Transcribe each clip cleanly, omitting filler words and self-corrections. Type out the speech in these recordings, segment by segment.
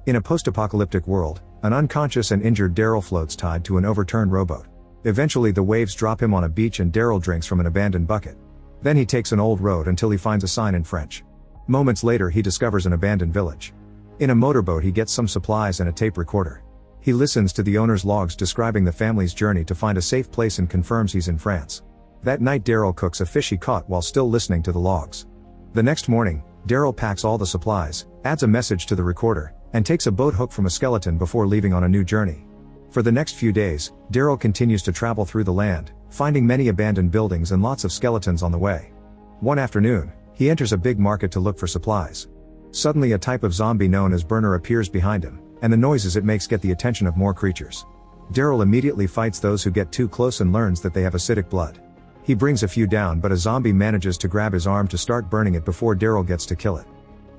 In a post-apocalyptic world, an unconscious and injured Daryl floats tied to an overturned rowboat. Eventually the waves drop him on a beach and Daryl drinks from an abandoned bucket. Then he takes an old road until he finds a sign in French. Moments later he discovers an abandoned village. In a motorboat he gets some supplies and a tape recorder. He listens to the owner's logs describing the family's journey to find a safe place and confirms he's in France. That night Daryl cooks a fish he caught while still listening to the logs. The next morning, Daryl packs all the supplies, adds a message to the recorder, and takes a boat hook from a skeleton before leaving on a new journey. For the next few days, Daryl continues to travel through the land, finding many abandoned buildings and lots of skeletons on the way. One afternoon, he enters a big market to look for supplies. Suddenly a type of zombie known as burner appears behind him, and the noises it makes get the attention of more creatures. Daryl immediately fights those who get too close and learns that they have acidic blood. He brings a few down but a zombie manages to grab his arm to start burning it before Daryl gets to kill it.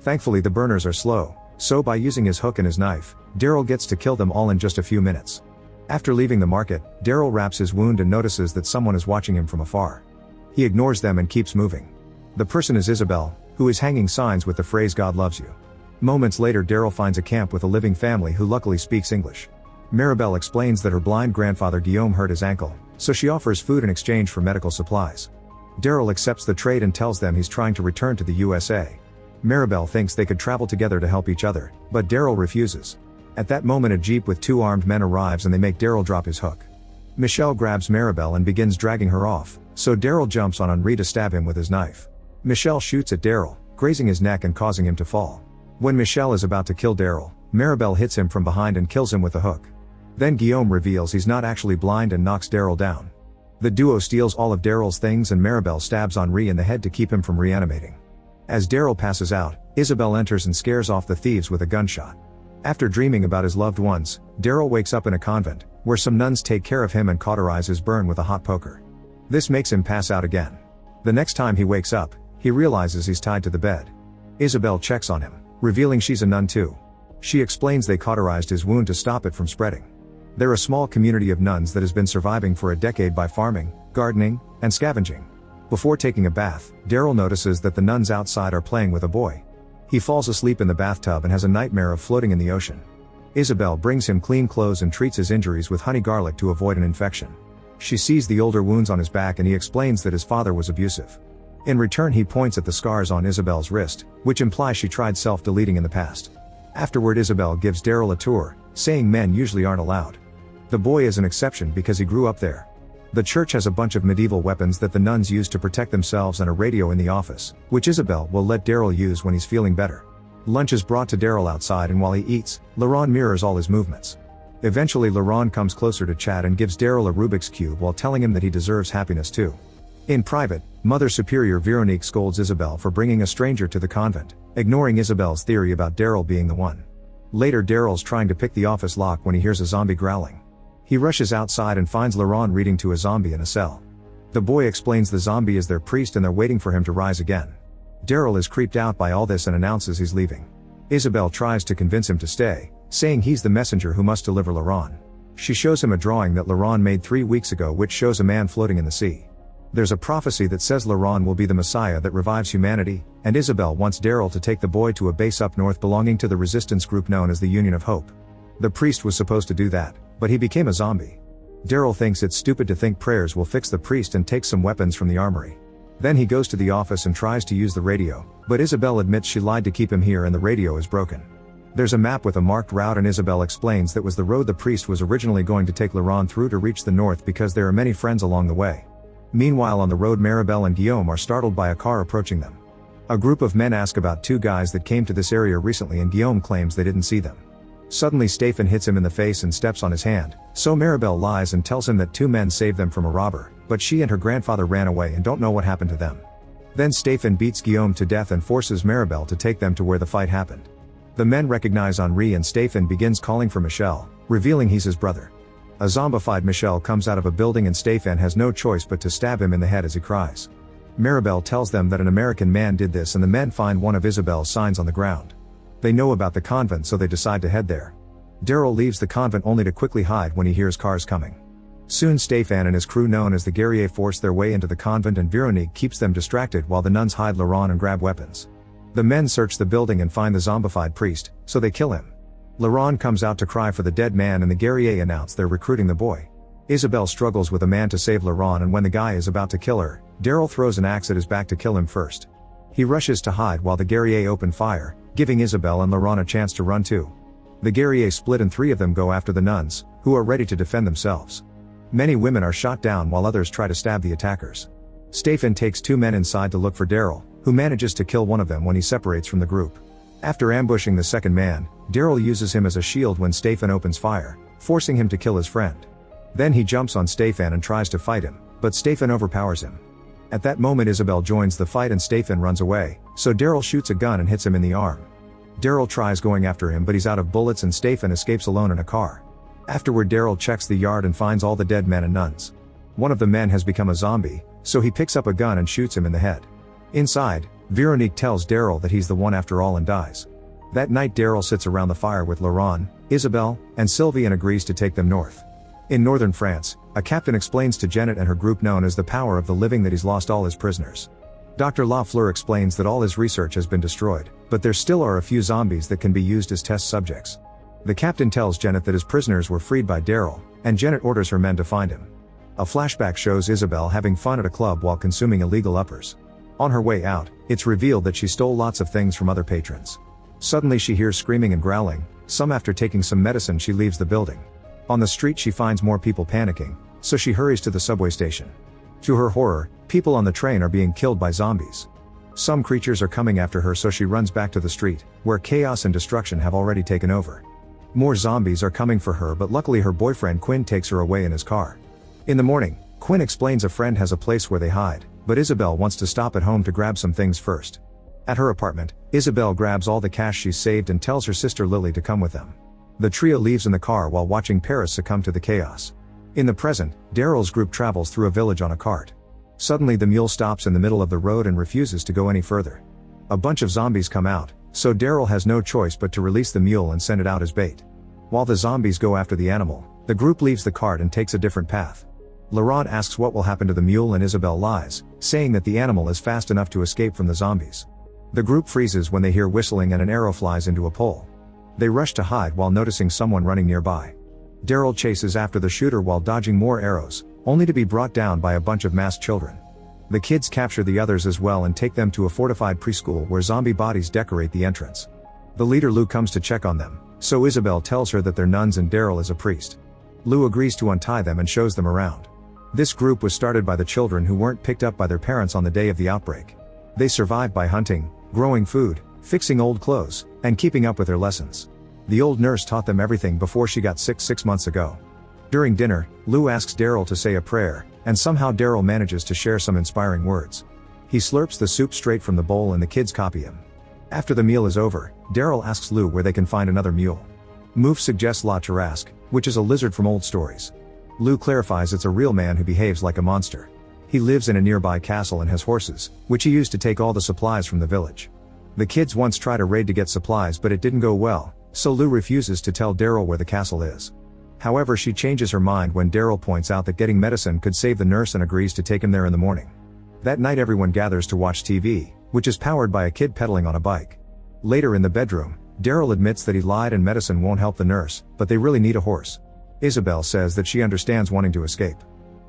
Thankfully the burners are slow, so by using his hook and his knife, Daryl gets to kill them all in just a few minutes. After leaving the market, Daryl wraps his wound and notices that someone is watching him from afar. He ignores them and keeps moving. The person is Isabel, who is hanging signs with the phrase "God loves you." Moments later Daryl finds a camp with a living family who luckily speaks English. Maribel explains that her blind grandfather Guillaume hurt his ankle, so she offers food in exchange for medical supplies. Daryl accepts the trade and tells them he's trying to return to the USA. Maribel thinks they could travel together to help each other, but Daryl refuses. At that moment a jeep with two armed men arrives and they make Daryl drop his hook. Michelle grabs Maribel and begins dragging her off, so Daryl jumps on Henri to stab him with his knife. Michelle shoots at Daryl, grazing his neck and causing him to fall. When Michelle is about to kill Daryl, Maribel hits him from behind and kills him with a hook. Then Guillaume reveals he's not actually blind and knocks Daryl down. The duo steals all of Daryl's things and Maribel stabs Henri in the head to keep him from reanimating. As Daryl passes out, Isabel enters and scares off the thieves with a gunshot. After dreaming about his loved ones, Daryl wakes up in a convent, where some nuns take care of him and cauterize his burn with a hot poker. This makes him pass out again. The next time he wakes up, he realizes he's tied to the bed. Isabel checks on him, revealing she's a nun too. She explains they cauterized his wound to stop it from spreading. They're a small community of nuns that has been surviving for a decade by farming, gardening, and scavenging. Before taking a bath, Daryl notices that the nuns outside are playing with a boy. He falls asleep in the bathtub and has a nightmare of floating in the ocean. Isabel brings him clean clothes and treats his injuries with honey garlic to avoid an infection. She sees the older wounds on his back and he explains that his father was abusive. In return he points at the scars on Isabel's wrist, which implies she tried self-deleting in the past. Afterward Isabel gives Daryl a tour, saying men usually aren't allowed. The boy is an exception because he grew up there. The church has a bunch of medieval weapons that the nuns use to protect themselves and a radio in the office, which Isabel will let Daryl use when he's feeling better. Lunch is brought to Daryl outside and while he eats, Laurent mirrors all his movements. Eventually Laurent comes closer to chat and gives Daryl a Rubik's Cube while telling him that he deserves happiness too. In private, Mother Superior Veronique scolds Isabel for bringing a stranger to the convent, ignoring Isabel's theory about Daryl being the one. Later Daryl's trying to pick the office lock when he hears a zombie growling. He rushes outside and finds Laurent reading to a zombie in a cell. The boy explains the zombie is their priest and they're waiting for him to rise again. Daryl is creeped out by all this and announces he's leaving. Isabel tries to convince him to stay, saying he's the messenger who must deliver Laurent. She shows him a drawing that Laurent made 3 weeks ago which shows a man floating in the sea. There's a prophecy that says Laurent will be the Messiah that revives humanity, and Isabel wants Daryl to take the boy to a base up north belonging to the resistance group known as the Union of Hope. The priest was supposed to do that, but he became a zombie. Daryl thinks it's stupid to think prayers will fix the priest and takes some weapons from the armory. Then he goes to the office and tries to use the radio, but Isabel admits she lied to keep him here and the radio is broken. There's a map with a marked route and Isabel explains that was the road the priest was originally going to take Laurent through to reach the north because there are many friends along the way. Meanwhile on the road Maribel and Guillaume are startled by a car approaching them. A group of men ask about 2 guys that came to this area recently and Guillaume claims they didn't see them. Suddenly Stephen hits him in the face and steps on his hand, so Maribel lies and tells him that 2 men saved them from a robber, but she and her grandfather ran away and don't know what happened to them. Then Stephen beats Guillaume to death and forces Maribel to take them to where the fight happened. The men recognize Henri and Stephen begins calling for Michel, revealing he's his brother. A zombified Michel comes out of a building and Stephen has no choice but to stab him in the head as he cries. Maribel tells them that an American man did this and the men find one of Isabel's signs on the ground. They know about the convent so they decide to head there. Daryl leaves the convent only to quickly hide when he hears cars coming. Soon Stephen and his crew known as the Guerriers force their way into the convent and Veronique keeps them distracted while the nuns hide Laurent and grab weapons. The men search the building and find the zombified priest, so they kill him. Laurent comes out to cry for the dead man and the guerrier announce they're recruiting the boy. Isabelle struggles with a man to save Laurent, and when the guy is about to kill her, Daryl throws an axe at his back to kill him first. He rushes to hide while the guerrier open fire, giving Isabelle and Laurent a chance to run too. The guerrier split and 3 of them go after the nuns, who are ready to defend themselves. Many women are shot down while others try to stab the attackers. Stephen takes 2 men inside to look for Daryl, who manages to kill one of them when he separates from the group. After ambushing the second man, Daryl uses him as a shield when Stephen opens fire, forcing him to kill his friend. Then he jumps on Stephen and tries to fight him, but Stephen overpowers him. At that moment Isabelle joins the fight and Stephen runs away, so Daryl shoots a gun and hits him in the arm. Daryl tries going after him but he's out of bullets and Stephen escapes alone in a car. Afterward Daryl checks the yard and finds all the dead men and nuns. One of the men has become a zombie, so he picks up a gun and shoots him in the head. Inside, Veronique tells Daryl that he's the one after all and dies. That night Daryl sits around the fire with Laurent, Isabelle, and Sylvie and agrees to take them north. In northern France, a captain explains to Janet and her group known as the Power of the Living that he's lost all his prisoners. Dr. Lafleur explains that all his research has been destroyed, but there still are a few zombies that can be used as test subjects. The captain tells Janet that his prisoners were freed by Daryl, and Janet orders her men to find him. A flashback shows Isabelle having fun at a club while consuming illegal uppers. On her way out, it's revealed that she stole lots of things from other patrons. Suddenly she hears screaming and growling, some after taking some medicine she leaves the building. On the street she finds more people panicking, so she hurries to the subway station. To her horror, people on the train are being killed by zombies. Some creatures are coming after her so she runs back to the street, where chaos and destruction have already taken over. More zombies are coming for her but luckily her boyfriend Quinn takes her away in his car. In the morning, Quinn explains a friend has a place where they hide, but Isabelle wants to stop at home to grab some things first. At her apartment, Isabelle grabs all the cash she's saved and tells her sister Lily to come with them. The trio leaves in the car while watching Paris succumb to the chaos. In the present, Daryl's group travels through a village on a cart. Suddenly the mule stops in the middle of the road and refuses to go any further. A bunch of zombies come out, so Daryl has no choice but to release the mule and send it out as bait. While the zombies go after the animal, the group leaves the cart and takes a different path. Laurent asks what will happen to the mule and Isabelle lies, saying that the animal is fast enough to escape from the zombies. The group freezes when they hear whistling and an arrow flies into a pole. They rush to hide while noticing someone running nearby. Daryl chases after the shooter while dodging more arrows, only to be brought down by a bunch of masked children. The kids capture the others as well and take them to a fortified preschool where zombie bodies decorate the entrance. The leader Lou comes to check on them, so Isabelle tells her that they're nuns and Daryl is a priest. Lou agrees to untie them and shows them around. This group was started by the children who weren't picked up by their parents on the day of the outbreak. They survived by hunting, growing food, fixing old clothes, and keeping up with their lessons. The old nurse taught them everything before she got sick 6 months ago. During dinner, Lou asks Daryl to say a prayer, and somehow Daryl manages to share some inspiring words. He slurps the soup straight from the bowl and the kids copy him. After the meal is over, Daryl asks Lou where they can find another mule. Mouf suggests La Tarasque, which is a lizard from old stories. Lou clarifies it's a real man who behaves like a monster. He lives in a nearby castle and has horses, which he used to take all the supplies from the village. The kids once tried a raid to get supplies but it didn't go well, so Lou refuses to tell Daryl where the castle is. However, she changes her mind when Daryl points out that getting medicine could save the nurse and agrees to take him there in the morning. That night everyone gathers to watch TV, which is powered by a kid pedaling on a bike. Later in the bedroom, Daryl admits that he lied and medicine won't help the nurse, but they really need a horse. Isabelle says that she understands wanting to escape.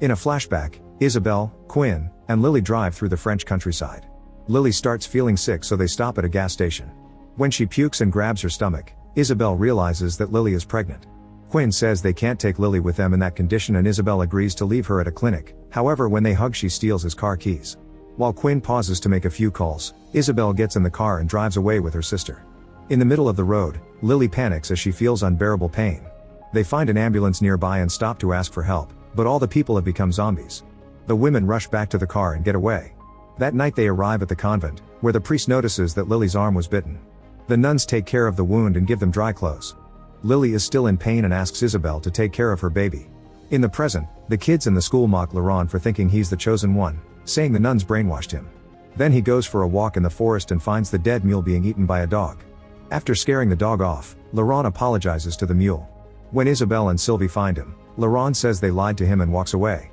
In a flashback, Isabelle, Quinn, and Lily drive through the French countryside. Lily starts feeling sick so they stop at a gas station. When she pukes and grabs her stomach, Isabelle realizes that Lily is pregnant. Quinn says they can't take Lily with them in that condition and Isabelle agrees to leave her at a clinic, however when they hug she steals his car keys. While Quinn pauses to make a few calls, Isabelle gets in the car and drives away with her sister. In the middle of the road, Lily panics as she feels unbearable pain. They find an ambulance nearby and stop to ask for help, but all the people have become zombies. The women rush back to the car and get away. That night they arrive at the convent, where the priest notices that Lily's arm was bitten. The nuns take care of the wound and give them dry clothes. Lily is still in pain and asks Isabelle to take care of her baby. In the present, the kids in the school mock Laurent for thinking he's the chosen one, saying the nuns brainwashed him. Then he goes for a walk in the forest and finds the dead mule being eaten by a dog. After scaring the dog off, Laurent apologizes to the mule. When Isabelle and Sylvie find him, Laurent says they lied to him and walks away.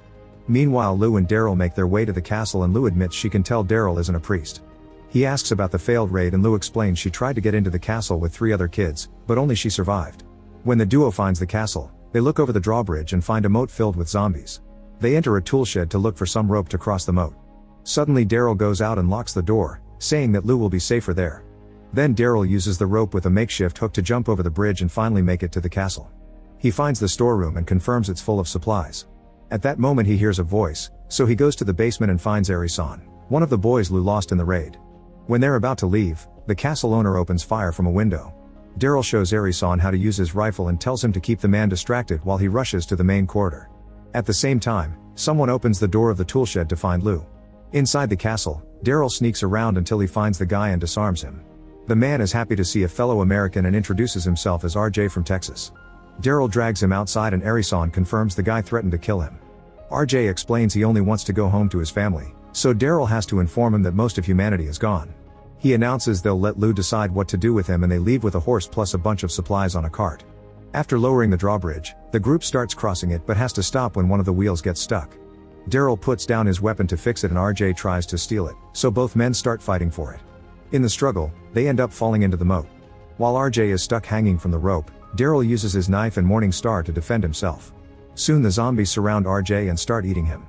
Meanwhile Lou and Daryl make their way to the castle and Lou admits she can tell Daryl isn't a priest. He asks about the failed raid and Lou explains she tried to get into the castle with 3 other kids, but only she survived. When the duo finds the castle, they look over the drawbridge and find a moat filled with zombies. They enter a tool shed to look for some rope to cross the moat. Suddenly Daryl goes out and locks the door, saying that Lou will be safer there. Then Daryl uses the rope with a makeshift hook to jump over the bridge and finally make it to the castle. He finds the storeroom and confirms it's full of supplies. At that moment he hears a voice, so he goes to the basement and finds Arison, one of the boys Lou lost in the raid. When they're about to leave, the castle owner opens fire from a window. Daryl shows Arison how to use his rifle and tells him to keep the man distracted while he rushes to the main corridor. At the same time, someone opens the door of the tool shed to find Lou. Inside the castle, Daryl sneaks around until he finds the guy and disarms him. The man is happy to see a fellow American and introduces himself as RJ from Texas. Daryl drags him outside and Arison confirms the guy threatened to kill him. RJ explains he only wants to go home to his family, so Daryl has to inform him that most of humanity is gone. He announces they'll let Lou decide what to do with him and they leave with a horse plus a bunch of supplies on a cart. After lowering the drawbridge, the group starts crossing it but has to stop when one of the wheels gets stuck. Daryl puts down his weapon to fix it and RJ tries to steal it, so both men start fighting for it. In the struggle, they end up falling into the moat. While RJ is stuck hanging from the rope, Daryl uses his knife and Morning Star to defend himself. Soon the zombies surround RJ and start eating him.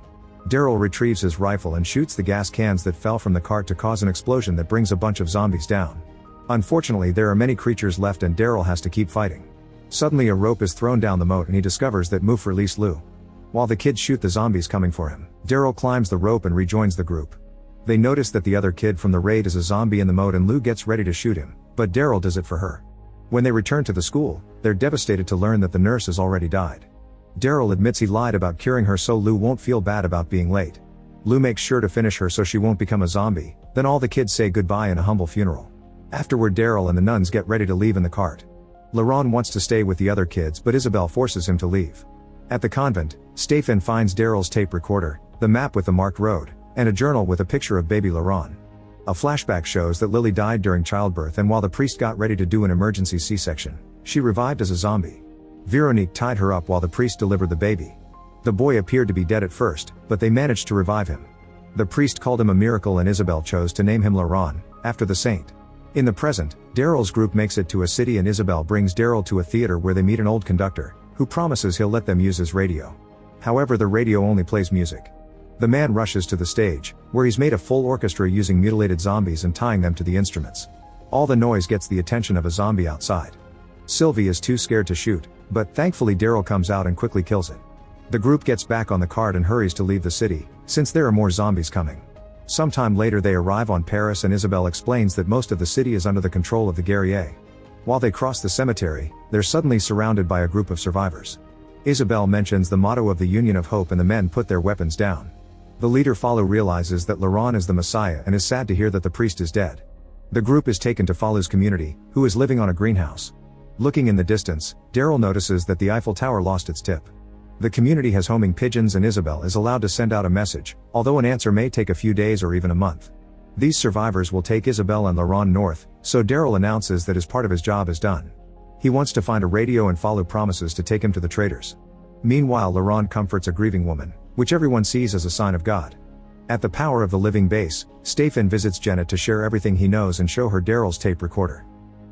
Daryl retrieves his rifle and shoots the gas cans that fell from the cart to cause an explosion that brings a bunch of zombies down. Unfortunately there are many creatures left and Daryl has to keep fighting. Suddenly a rope is thrown down the moat and he discovers that Moof released Lou. While the kids shoot the zombies coming for him, Daryl climbs the rope and rejoins the group. They notice that the other kid from the raid is a zombie in the moat and Lou gets ready to shoot him, but Daryl does it for her. When they return to the school, they're devastated to learn that the nurse has already died. Daryl admits he lied about curing her so Lou won't feel bad about being late. Lou makes sure to finish her so she won't become a zombie, then all the kids say goodbye in a humble funeral. Afterward Daryl and the nuns get ready to leave in the cart. Laurent wants to stay with the other kids but Isabel forces him to leave. At the convent, Stefan finds Daryl's tape recorder, the map with the marked road, and a journal with a picture of baby Laurent. A flashback shows that Lily died during childbirth and while the priest got ready to do an emergency C-section, she revived as a zombie. Veronique tied her up while the priest delivered the baby. The boy appeared to be dead at first, but they managed to revive him. The priest called him a miracle and Isabel chose to name him Laurent, after the saint. In the present, Daryl's group makes it to a city and Isabel brings Daryl to a theater where they meet an old conductor, who promises he'll let them use his radio. However, the radio only plays music. The man rushes to the stage, where he's made a full orchestra using mutilated zombies and tying them to the instruments. All the noise gets the attention of a zombie outside. Sylvie is too scared to shoot, but thankfully Daryl comes out and quickly kills it. The group gets back on the cart and hurries to leave the city, since there are more zombies coming. Sometime later they arrive on Paris and Isabel explains that most of the city is under the control of the guerriers. While they cross the cemetery, they're suddenly surrounded by a group of survivors. Isabel mentions the motto of the Union of Hope and the men put their weapons down. The leader Falu realizes that Laurent is the Messiah and is sad to hear that the priest is dead. The group is taken to Falu's community, who is living on a greenhouse. Looking in the distance, Daryl notices that the Eiffel Tower lost its tip. The community has homing pigeons and Isabel is allowed to send out a message, although an answer may take a few days or even a month. These survivors will take Isabel and Laurent north, so Daryl announces that his part of his job is done. He wants to find a radio and Falu promises to take him to the traders. Meanwhile Laurent comforts a grieving woman, which everyone sees as a sign of God. At the Power of the Living base, Stefan visits Janet to share everything he knows and show her Daryl's tape recorder.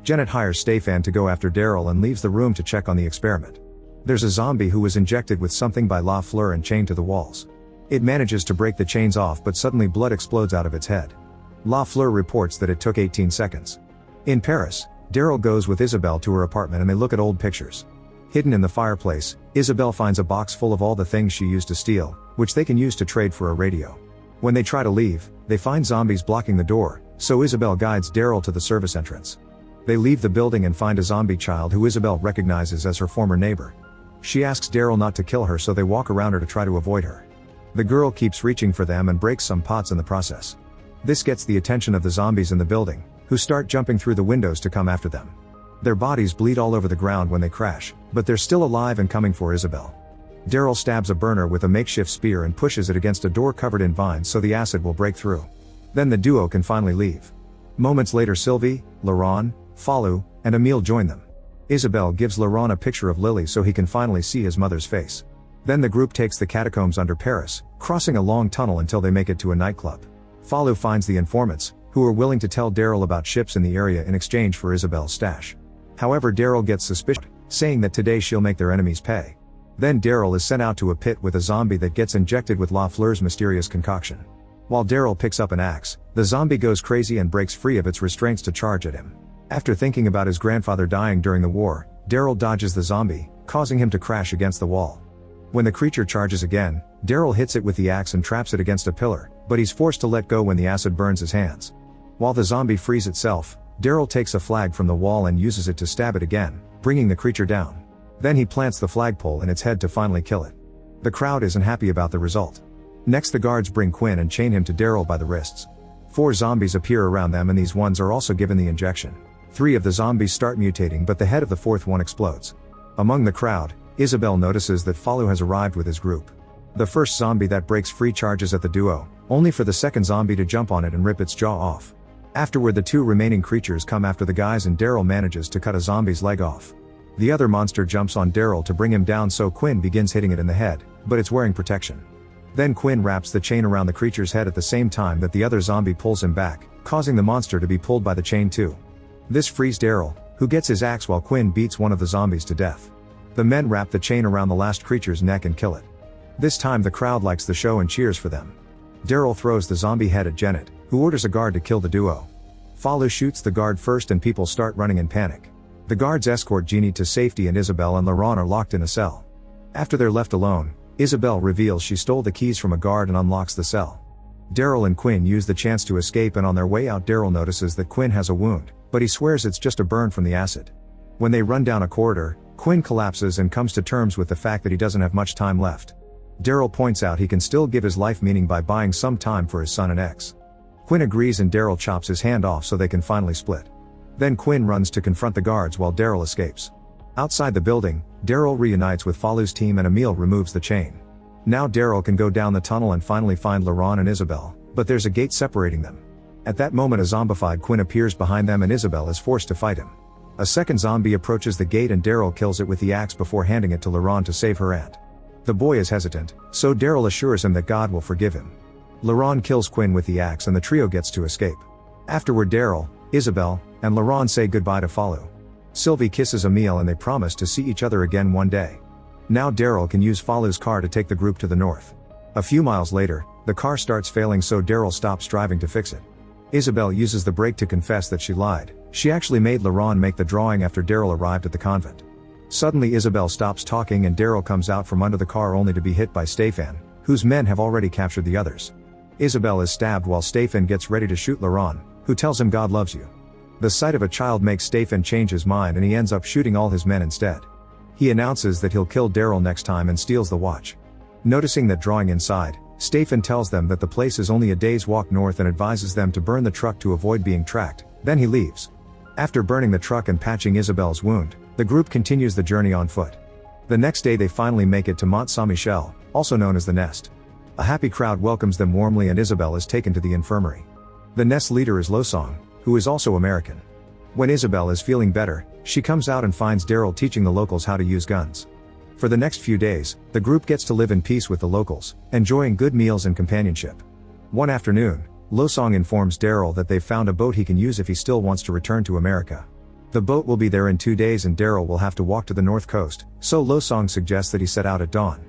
Janet hires Stefan to go after Daryl and leaves the room to check on the experiment. There's a zombie who was injected with something by La Fleur and chained to the walls. It manages to break the chains off but suddenly blood explodes out of its head. La Fleur reports that it took 18 seconds. In Paris, Daryl goes with Isabel to her apartment and they look at old pictures. Hidden in the fireplace, Isabel finds a box full of all the things she used to steal, which they can use to trade for a radio. When they try to leave, they find zombies blocking the door, so Isabel guides Daryl to the service entrance. They leave the building and find a zombie child who Isabel recognizes as her former neighbor. She asks Daryl not to kill her so they walk around her to try to avoid her. The girl keeps reaching for them and breaks some pots in the process. This gets the attention of the zombies in the building, who start jumping through the windows to come after them. Their bodies bleed all over the ground when they crash, but they're still alive and coming for Isabel. Daryl stabs a burner with a makeshift spear and pushes it against a door covered in vines so the acid will break through. Then the duo can finally leave. Moments later Sylvie, Laurent, Falu, and Emile join them. Isabel gives Laurent a picture of Lily so he can finally see his mother's face. Then the group takes the catacombs under Paris, crossing a long tunnel until they make it to a nightclub. Falu finds the informants, who are willing to tell Daryl about ships in the area in exchange for Isabel's stash. However, Daryl gets suspicious, saying that today she'll make their enemies pay. Then Daryl is sent out to a pit with a zombie that gets injected with Lafleur's mysterious concoction. While Daryl picks up an axe, the zombie goes crazy and breaks free of its restraints to charge at him. After thinking about his grandfather dying during the war, Daryl dodges the zombie, causing him to crash against the wall. When the creature charges again, Daryl hits it with the axe and traps it against a pillar, but he's forced to let go when the acid burns his hands. While the zombie frees itself, Daryl takes a flag from the wall and uses it to stab it again, bringing the creature down. Then he plants the flagpole in its head to finally kill it. The crowd isn't happy about the result. Next, the guards bring Quinn and chain him to Daryl by the wrists. 4 zombies appear around them, and these ones are also given the injection. 3 of the zombies start mutating, but the head of the 4th one explodes. Among the crowd, Isabel notices that Falu has arrived with his group. The first zombie that breaks free charges at the duo, only for the second zombie to jump on it and rip its jaw off. Afterward, the 2 remaining creatures come after the guys, and Daryl manages to cut a zombie's leg off. The other monster jumps on Daryl to bring him down, so Quinn begins hitting it in the head, but it's wearing protection. Then Quinn wraps the chain around the creature's head at the same time that the other zombie pulls him back, causing the monster to be pulled by the chain too. This frees Daryl, who gets his axe while Quinn beats one of the zombies to death. The men wrap the chain around the last creature's neck and kill it. This time the crowd likes the show and cheers for them. Daryl throws the zombie head at Janet, who orders a guard to kill the duo. Falu shoots the guard first and people start running in panic. The guards escort Jeannie to safety, and Isabel and Laurent are locked in a cell. After they're left alone, Isabel reveals she stole the keys from a guard and unlocks the cell. Daryl and Quinn use the chance to escape, and on their way out Daryl notices that Quinn has a wound, but he swears it's just a burn from the acid. When they run down a corridor, Quinn collapses and comes to terms with the fact that he doesn't have much time left. Daryl points out he can still give his life meaning by buying some time for his son and ex. Quinn agrees, and Daryl chops his hand off so they can finally split. Then Quinn runs to confront the guards while Daryl escapes. Outside the building, Daryl reunites with Falu's team and Emile removes the chain. Now Daryl can go down the tunnel and finally find Laurent and Isabel, but there's a gate separating them. At that moment, a zombified Quinn appears behind them and Isabel is forced to fight him. A second zombie approaches the gate and Daryl kills it with the axe before handing it to Laurent to save her aunt. The boy is hesitant, so Daryl assures him that God will forgive him. Laurent kills Quinn with the axe and the trio gets to escape. Afterward, Daryl, Isabel, and Laurent say goodbye to Falu. Sylvie kisses Emile and they promise to see each other again one day. Now Daryl can use Falu's car to take the group to the north. A few miles later, the car starts failing, so Daryl stops driving to fix it. Isabel uses the brake to confess that she lied. She actually made Laurent make the drawing after Daryl arrived at the convent. Suddenly Isabel stops talking and Daryl comes out from under the car only to be hit by Stefan, whose men have already captured the others. Isabel is stabbed while Stefan gets ready to shoot Laurent, who tells him God loves you. The sight of a child makes Stefan change his mind and he ends up shooting all his men instead. He announces that he'll kill Daryl next time and steals the watch. Noticing that drawing inside, Stefan tells them that the place is only a day's walk north and advises them to burn the truck to avoid being tracked. Then he leaves. After burning the truck and patching Isabel's wound, the group continues the journey on foot. The next day they finally make it to Mont Saint-Michel, also known as the Nest. A happy crowd welcomes them warmly and Isabel is taken to the infirmary. The Nest leader is Losong, who is also American. When Isabel is feeling better, she comes out and finds Daryl teaching the locals how to use guns. For the next few days, the group gets to live in peace with the locals, enjoying good meals and companionship. One afternoon, Losong informs Daryl that they've found a boat he can use if he still wants to return to America. The boat will be there in 2 days and Daryl will have to walk to the north coast, so Losong suggests that he set out at dawn.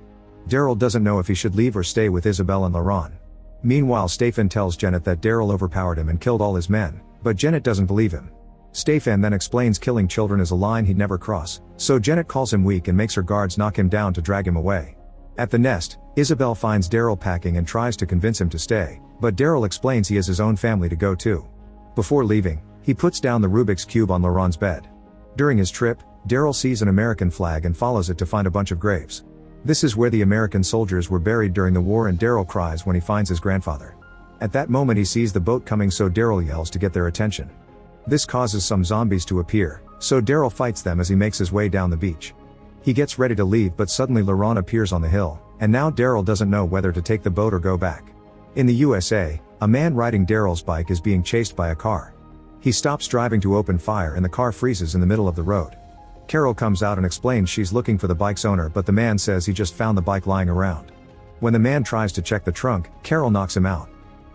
Daryl doesn't know if he should leave or stay with Isabel and Laurent. Meanwhile, Stefan tells Janet that Daryl overpowered him and killed all his men, but Janet doesn't believe him. Stefan then explains killing children is a line he'd never cross, so Janet calls him weak and makes her guards knock him down to drag him away. At the Nest, Isabel finds Daryl packing and tries to convince him to stay, but Daryl explains he has his own family to go to. Before leaving, he puts down the Rubik's Cube on Laurent's bed. During his trip, Daryl sees an American flag and follows it to find a bunch of graves. This is where the American soldiers were buried during the war and Daryl cries when he finds his grandfather. At that moment he sees the boat coming, so Daryl yells to get their attention. This causes some zombies to appear, so Daryl fights them as he makes his way down the beach. He gets ready to leave, but suddenly Laurent appears on the hill, and now Daryl doesn't know whether to take the boat or go back. In the USA, a man riding Daryl's bike is being chased by a car. He stops driving to open fire and the car freezes in the middle of the road. Carol comes out and explains she's looking for the bike's owner, but the man says he just found the bike lying around. When the man tries to check the trunk, Carol knocks him out.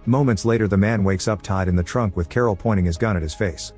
Moments later the man wakes up tied in the trunk with Carol pointing his gun at his face.